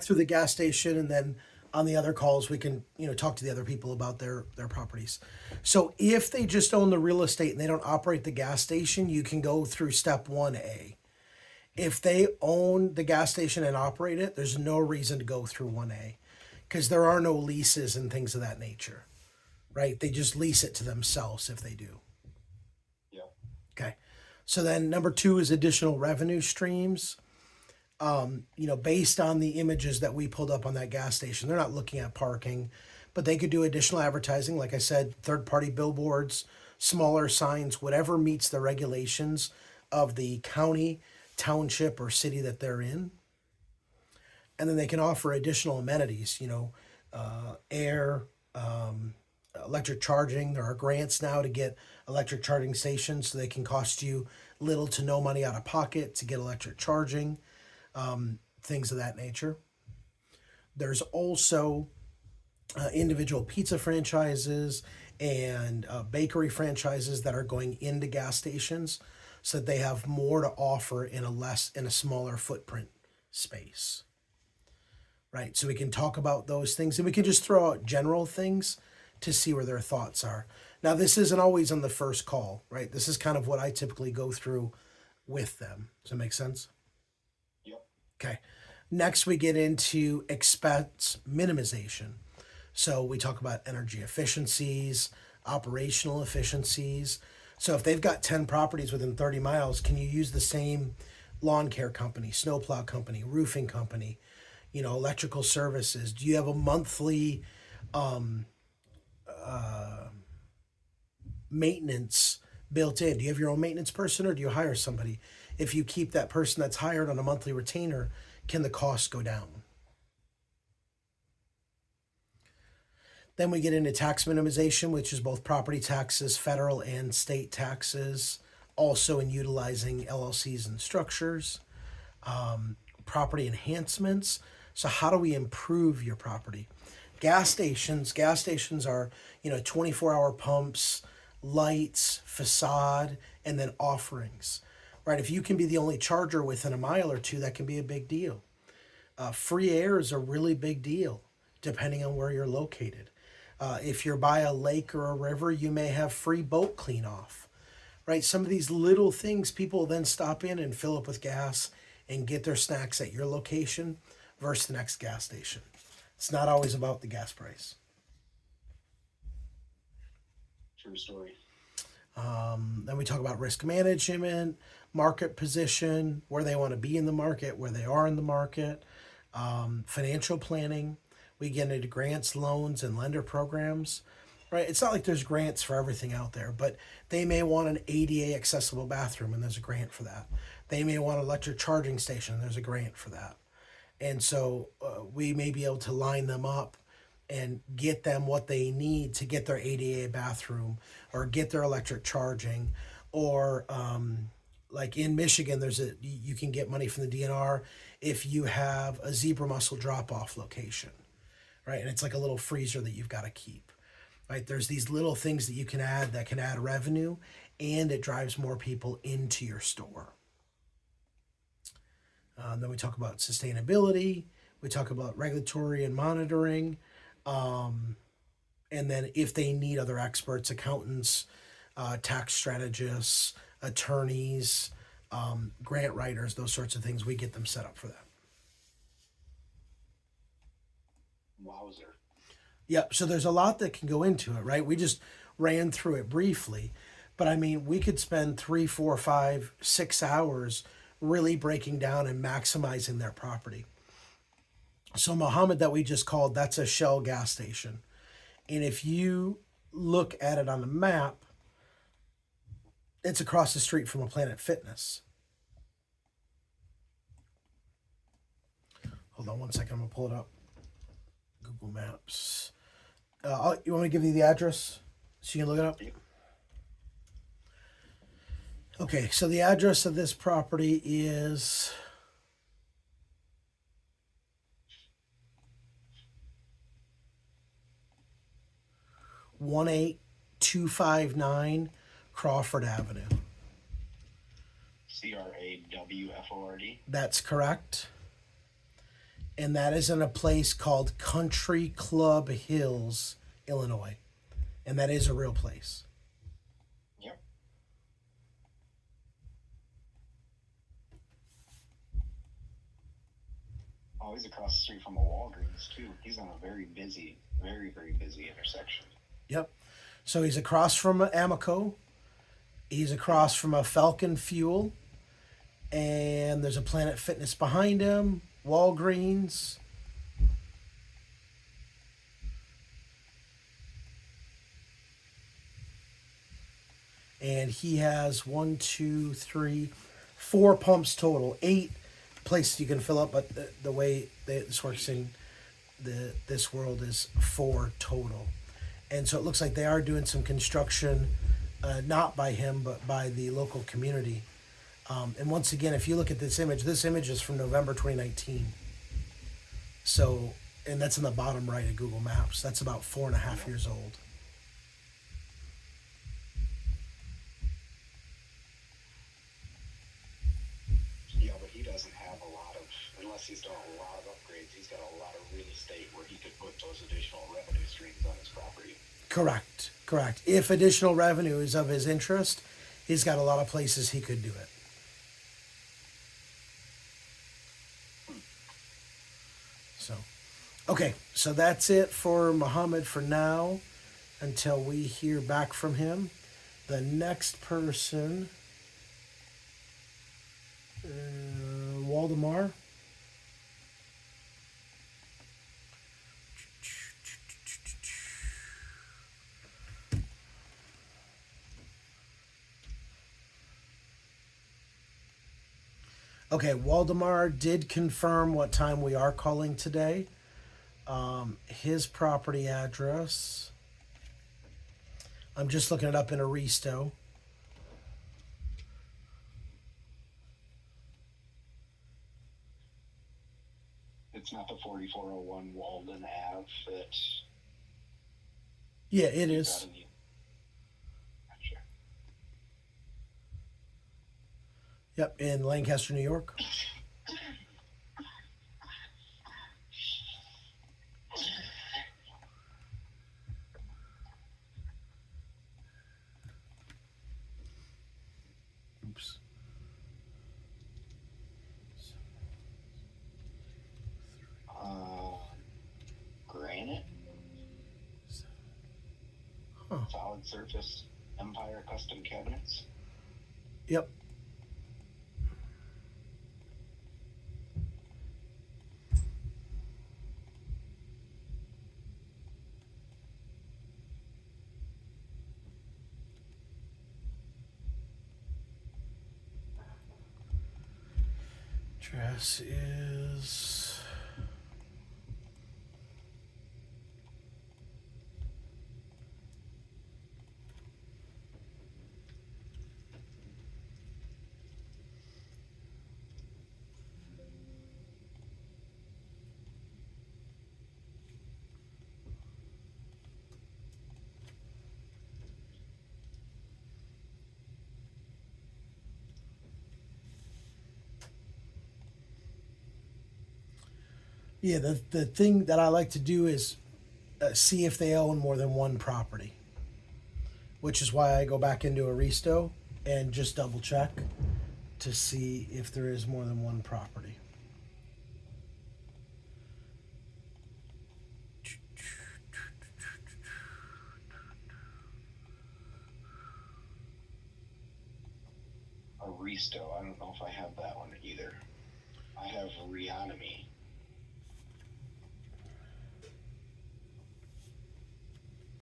through the gas station, and then on the other calls we can talk to the other people about their properties. So if they just own the real estate and they don't operate the gas station, you can go through step 1A. If they own the gas station and operate it, there's no reason to go through 1A because there are no leases and things of that nature, right? They just lease it to themselves if they do. Yeah. Okay. So then number 2 is additional revenue streams. Based on the images that we pulled up on that gas station, they're not looking at parking, but they could do additional advertising. Like I said, third party billboards, smaller signs, whatever meets the regulations of the county, township, or city that they're in. And then they can offer additional amenities, air, electric charging. There are grants now to get electric charging stations, so they can cost you little to no money out of pocket to get electric charging, things of that nature. There's also individual pizza franchises and bakery franchises that are going into gas stations, so that they have more to offer in a smaller footprint space. Right, so we can talk about those things, and we can just throw out general things to see where their thoughts are. Now, this isn't always on the first call, right? This is kind of what I typically go through with them. Does that make sense? Yep. Okay. Next, we get into expense minimization. So we talk about energy efficiencies, operational efficiencies. So if they've got 10 properties within 30 miles, can you use the same lawn care company, snowplow company, roofing company, electrical services? Do you have a monthly maintenance built in? Do you have your own maintenance person, or do you hire somebody? If you keep that person that's hired on a monthly retainer, can the cost go down? Then we get into tax minimization, which is both property taxes, federal and state taxes, also in utilizing LLCs and structures. Property enhancements. So how do we improve your property? Gas stations are 24-hour pumps, lights, facade, and then offerings, right? If you can be the only charger within a mile or two, that can be a big deal. Free air is a really big deal depending on where you're located. If you're by a lake or a river, you may have free boat clean off, right? Some of these little things, people then stop in and fill up with gas and get their snacks at your location versus the next gas station. It's not always about the gas price. True story. Then we talk about risk management, market position, where they want to be in the market, where they are in the market, financial planning. We get into grants, loans, and lender programs. Right? It's not like there's grants for everything out there, but they may want an ADA accessible bathroom, and there's a grant for that. They may want an electric charging station, and there's a grant for that. And so we may be able to line them up and get them what they need to get their ADA bathroom or get their electric charging, or like in Michigan, you can get money from the DNR if you have a zebra mussel drop off location, right? And it's like a little freezer that you've got to keep, right? There's these little things that you can add that can add revenue, and it drives more people into your store. Then we talk about sustainability. We talk about regulatory and monitoring. And then if they need other experts, accountants, tax strategists, attorneys, grant writers, those sorts of things, we get them set up for that. Wowzer. Yep. So there's a lot that can go into it, right? We just ran through it briefly, but I mean, we could spend 3, 4, 5, 6 hours really breaking down and maximizing their property. So Muhammad, that we just called, that's a Shell gas station. And if you look at it on the map, it's across the street from a Planet Fitness. Hold on one second, I'm gonna pull it up. Google Maps. You want me to give you the address so you can look it up? Okay, so the address of this property is 18259 Crawford Avenue. CRAWFORD. That's correct. and that is in a place called Country Club Hills, Illinois, and that is a real place. Yep. Oh, he's across the street from a Walgreens too. He's on a very busy, very, very busy intersection. Yep. So he's across from Amoco. He's across from a Falcon Fuel, and there's a Planet Fitness behind him. Walgreens. And he has 4 pumps total, 8 places you can fill up. But the way this works in this world is 4 total. And so it looks like they are doing some construction, not by him, but by the local community. And once again, if you look at this image is from November 2019. So, and that's in the bottom right of Google Maps. That's about 4.5 years old. Yeah, but he doesn't have a lot of, unless he's done a lot of upgrades, he's got a lot of real estate where he could put those additional revenue streams on his property. Correct. If additional revenue is of his interest, he's got a lot of places he could do it. So, okay, so that's it for Muhammad for now until we hear back from him. The next person, Waldemar. Okay, Waldemar did confirm what time we are calling today. His property address. I'm just looking it up in Aristo. It's not the 4401 Walden Ave that. Yeah, it is. Gotcha. Yep, in Lancaster, New York. Oops. Granite. Huh. Solid surface Empire custom cabinets. Yep. Address is. Yeah, the thing that I like to do is see if they own more than one property, which is why I go back into Aristo and just double check to see if there is more than one property. Aristo. I don't know if I have that one either. I have Reonomy.